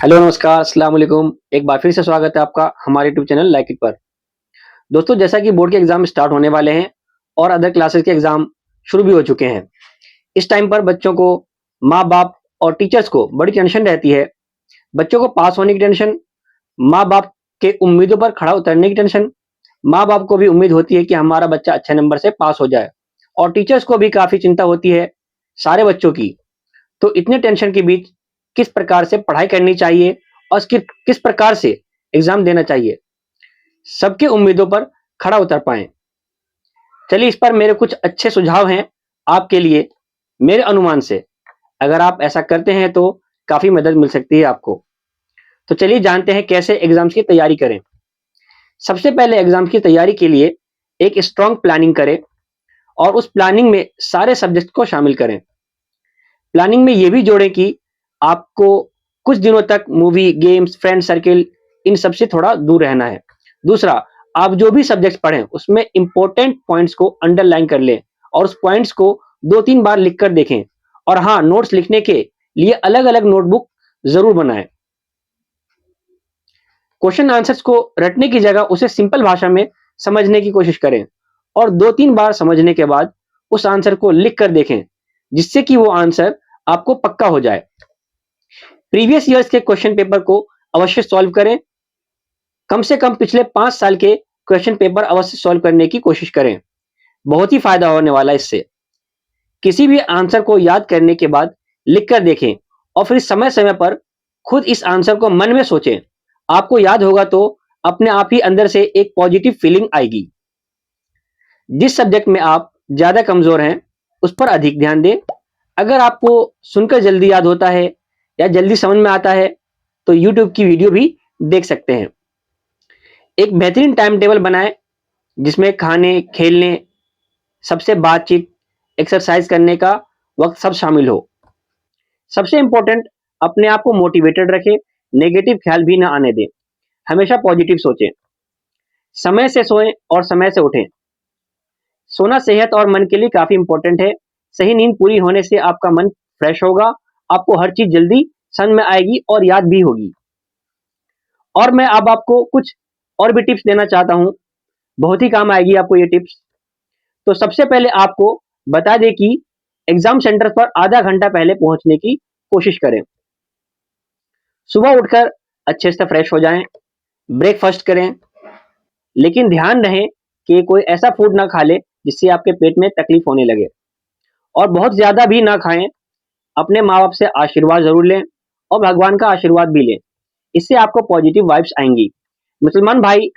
Hello नमस्कार अस्सलाम वालेकुम। एक बार फिर से स्वागत है आपका हमारे यूट्यूब चैनल लाइक इट पर। दोस्तों, जैसा कि बोर्ड के एग्जाम स्टार्ट होने वाले हैं और अदर क्लासेस के एग्जाम शुरू भी हो चुके हैं। इस टाइम पर बच्चों को, माँ बाप और टीचर्स को बड़ी टेंशन रहती है। बच्चों को पास होने की टेंशन, माँ बाप के उम्मीदों पर खड़ा उतरने की टेंशन। माँ बाप को भी उम्मीद होती है कि हमारा बच्चा अच्छे नंबर से पास हो जाए, और टीचर्स को भी काफी चिंता होती है सारे बच्चों की। तो इतने टेंशन के बीच किस प्रकार से पढ़ाई करनी चाहिए और किस प्रकार से एग्जाम देना चाहिए, सबके उम्मीदों पर खड़ा उतर पाएं। चलिए, इस पर मेरे कुछ अच्छे सुझाव हैं आपके लिए। मेरे अनुमान से अगर आप ऐसा करते हैं तो काफी मदद मिल सकती है आपको। तो चलिए जानते हैं कैसे एग्जाम्स की तैयारी करें। सबसे पहले एग्जाम की तैयारी के लिए एक स्ट्रॉन्ग प्लानिंग करें और उस प्लानिंग में सारे सब्जेक्ट को शामिल करें। प्लानिंग में यह भी जोड़ें कि आपको कुछ दिनों तक मूवी, गेम्स, फ्रेंड सर्किल, इन सब से थोड़ा दूर रहना है। दूसरा, आप जो भी सब्जेक्ट पढ़ें उसमें इंपॉर्टेंट पॉइंट्स को अंडरलाइन कर लें और उस पॉइंट्स को 2-3 बार लिख कर देखें। और हाँ, नोट्स लिखने के लिए अलग-अलग नोटबुक जरूर बनाएं। क्वेश्चन आंसर्स को रटने की जगह उसे सिंपल भाषा में समझने की कोशिश करें और 2-3 बार समझने के बाद उस आंसर को लिख कर देखें, जिससे कि वो आंसर आपको पक्का हो जाए। प्रीवियस ईयर्स के क्वेश्चन पेपर को अवश्य सॉल्व करें। कम से कम पिछले 5 साल के क्वेश्चन पेपर अवश्य सॉल्व करने की कोशिश करें। बहुत ही फायदा होने वाला है इससे। किसी भी आंसर को याद करने के बाद लिख कर देखें और फिर समय समय पर खुद इस आंसर को मन में सोचें। आपको याद होगा तो अपने आप ही अंदर से एक पॉजिटिव फीलिंग आएगी। जिस सब्जेक्ट में आप ज्यादा कमजोर हैं उस पर अधिक ध्यान दें। अगर आपको सुनकर जल्दी याद होता है या जल्दी समझ में आता है तो YouTube की वीडियो भी देख सकते हैं। एक बेहतरीन टाइम टेबल बनाएं जिसमें खाने, खेलने, सबसे बातचीत, एक्सरसाइज करने का वक्त सब शामिल हो। सबसे इंपॉर्टेंट, अपने आप को मोटिवेटेड रखें, नेगेटिव ख्याल भी ना आने दें। हमेशा पॉजिटिव सोचें। समय से सोएं और समय से उठें। सोना सेहत और मन के लिए काफी इंपॉर्टेंट है। सही नींद पूरी होने से आपका मन फ्रेश होगा, आपको हर चीज जल्दी समझ में आएगी और याद भी होगी। और मैं अब आपको कुछ और भी टिप्स देना चाहता हूं, बहुत ही काम आएगी आपको ये टिप्स। तो सबसे पहले आपको बता दें कि एग्जाम सेंटर पर आधा घंटा पहले पहुंचने की कोशिश करें। सुबह उठकर अच्छे से फ्रेश हो जाएं, ब्रेकफास्ट करें, लेकिन ध्यान रहे कि कोई ऐसा फूड ना खा ले जिससे आपके पेट में तकलीफ होने लगे, और बहुत ज्यादा भी ना खाएं। अपने माँ बाप से आशीर्वाद जरूर लें और भगवान का आशीर्वाद भी लें, इससे आपको पॉजिटिव वाइब्स आएंगी। मुसलमान भाई,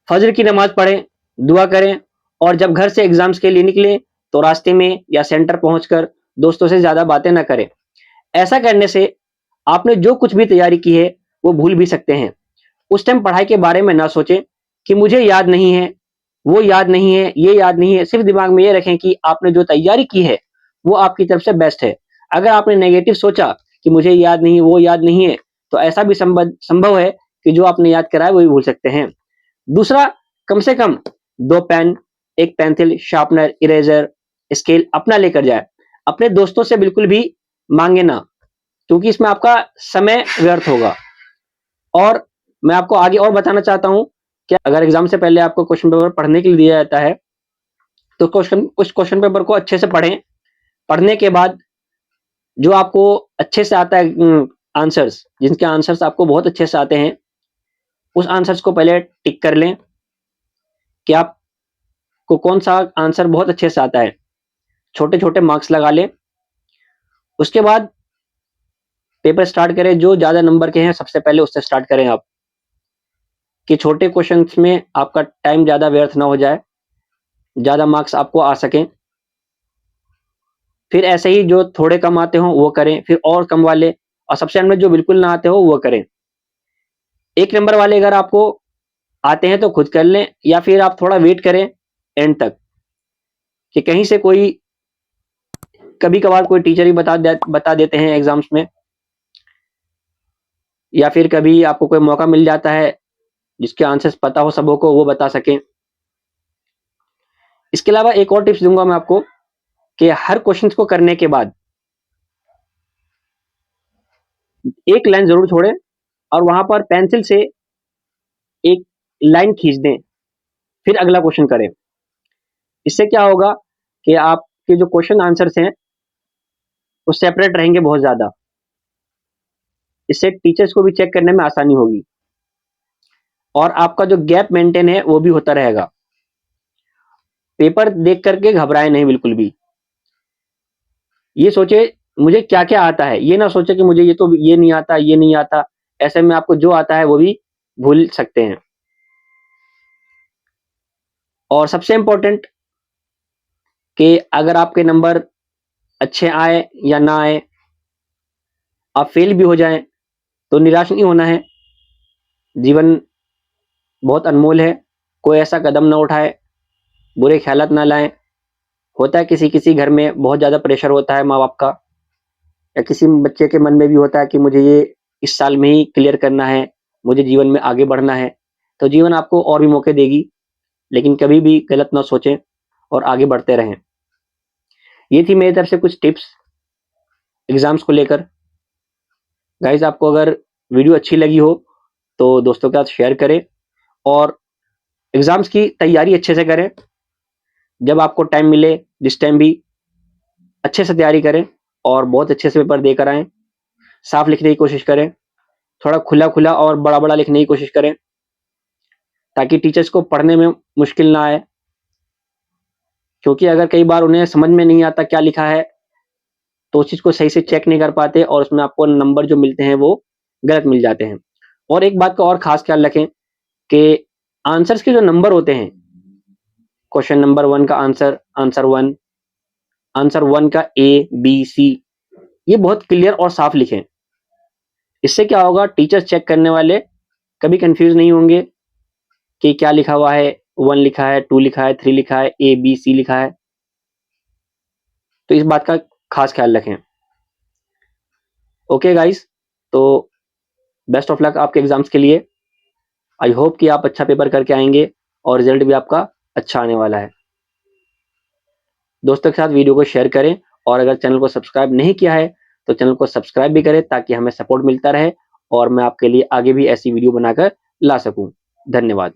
फजर की नमाज पढ़ें, दुआ करें, और जब घर से एग्जाम्स के लिए निकलें तो रास्ते में या सेंटर पहुंचकर दोस्तों से ज्यादा बातें ना करें। ऐसा करने से आपने जो कुछ भी तैयारी की है वो भूल भी सकते हैं। उस टाइम पढ़ाई के बारे में ना सोचें कि मुझे याद नहीं है, वो याद नहीं है, ये याद नहीं है। सिर्फ दिमाग में ये रखें कि आपने जो तैयारी की है वो आपकी तरफ से बेस्ट है। अगर आपने नेगेटिव सोचा कि मुझे याद नहीं, वो याद नहीं है, तो ऐसा भी संभव है कि जो आपने याद करा है वो भी भूल सकते हैं। दूसरा, कम से कम 2 पेन, एक पेंसिल, शार्पनर, इरेजर, स्केल अपना लेकर जाए। अपने दोस्तों से बिल्कुल भी मांगे ना, क्योंकि इसमें आपका समय व्यर्थ होगा। और मैं आपको आगे और बताना चाहता हूं कि अगर एग्जाम से पहले आपको क्वेश्चन पेपर पढ़ने के लिए दिया जाता है तो उस क्वेश्चन पेपर को अच्छे से पढ़ें। पढ़ने के बाद जो आपको अच्छे से आता है, आंसर्स, जिनके आंसर्स आपको बहुत अच्छे से आते हैं, उस आंसर्स को पहले टिक कर लें कि आपको कौन सा आंसर बहुत अच्छे से आता है। छोटे छोटे मार्क्स लगा लें। उसके बाद पेपर स्टार्ट करें। जो ज्यादा नंबर के हैं सबसे पहले उससे स्टार्ट करें आप, कि छोटे क्वेश्चंस में आपका टाइम ज्यादा व्यर्थ ना हो जाए, ज्यादा मार्क्स आपको आ सकें। फिर ऐसे ही जो थोड़े कम आते हो वो करें, फिर और कम वाले, और सबसे अंत में जो बिल्कुल ना आते हो वो करें। 1 नंबर वाले अगर आपको आते हैं तो खुद कर लें, या फिर आप थोड़ा वेट करें एंड तक, कि कहीं से कोई, कभी कभार कोई टीचर ही बता देते हैं एग्जाम्स में, या फिर कभी आपको कोई मौका मिल जाता है जिसके आंसर्स पता हो सबों को, वो बता सकें। इसके अलावा एक और टिप्स दूंगा मैं आपको, कि हर क्वेश्चन को करने के बाद एक लाइन जरूर छोड़ें और वहां पर पेंसिल से एक लाइन खींच दें, फिर अगला क्वेश्चन करें। इससे क्या होगा कि आपके जो क्वेश्चन आंसर्स हैं वो सेपरेट रहेंगे बहुत ज्यादा। इससे टीचर्स को भी चेक करने में आसानी होगी और आपका जो गैप मेंटेन है वो भी होता रहेगा। पेपर देख करके घबराए नहीं बिल्कुल भी। ये सोचे मुझे क्या क्या आता है, ये ना सोचे कि मुझे ये नहीं आता, ये नहीं आता। ऐसे में आपको जो आता है वो भी भूल सकते हैं। और सबसे इंपॉर्टेंट कि अगर आपके नंबर अच्छे आए या ना आए, आप फेल भी हो जाएं, तो निराश नहीं होना है। जीवन बहुत अनमोल है। कोई ऐसा कदम ना उठाए, बुरे ख्यालात ना लाएं। होता है किसी किसी घर में बहुत ज़्यादा प्रेशर होता है माँ बाप का, या किसी बच्चे के मन में भी होता है कि मुझे ये इस साल में ही क्लियर करना है, मुझे जीवन में आगे बढ़ना है। तो जीवन आपको और भी मौके देगी, लेकिन कभी भी गलत ना सोचें और आगे बढ़ते रहें। ये थी मेरी तरफ से कुछ टिप्स एग्जाम्स को लेकर। गाइज, आपको अगर वीडियो अच्छी लगी हो तो दोस्तों के साथ शेयर करें और एग्जाम्स की तैयारी अच्छे से करें। जब आपको टाइम मिले, जिस टाइम भी, अच्छे से तैयारी करें और बहुत अच्छे से पेपर देकर आएं। साफ लिखने की कोशिश करें, थोड़ा खुला खुला और बड़ा बड़ा लिखने की कोशिश करें, ताकि टीचर्स को पढ़ने में मुश्किल ना आए। क्योंकि अगर कई बार उन्हें समझ में नहीं आता क्या लिखा है, तो उस चीज़ को सही से चेक नहीं कर पाते और उसमें आपको नंबर जो मिलते हैं वो गलत मिल जाते हैं। और एक बात का और खास ख्याल रखें कि आंसर्स के जो नंबर होते हैं, क्वेश्चन नंबर 1 का आंसर, आंसर 1 का ए, बी, सी, ये बहुत क्लियर और साफ लिखें। इससे क्या होगा, टीचर्स चेक करने वाले कभी कंफ्यूज नहीं होंगे कि क्या लिखा हुआ है, 1 लिखा है, 2 लिखा है, 3 लिखा है, ए, बी, सी लिखा है। तो इस बात का खास ख्याल रखें। ओके गाइस, तो बेस्ट ऑफ लक आपके एग्जाम्स के लिए। आई होप कि आप अच्छा पेपर करके आएंगे और रिजल्ट भी आपका अच्छा आने वाला है। दोस्तों के साथ वीडियो को शेयर करें और अगर चैनल को सब्सक्राइब नहीं किया है तो चैनल को सब्सक्राइब भी करें, ताकि हमें सपोर्ट मिलता रहे और मैं आपके लिए आगे भी ऐसी वीडियो बनाकर ला सकूं। धन्यवाद।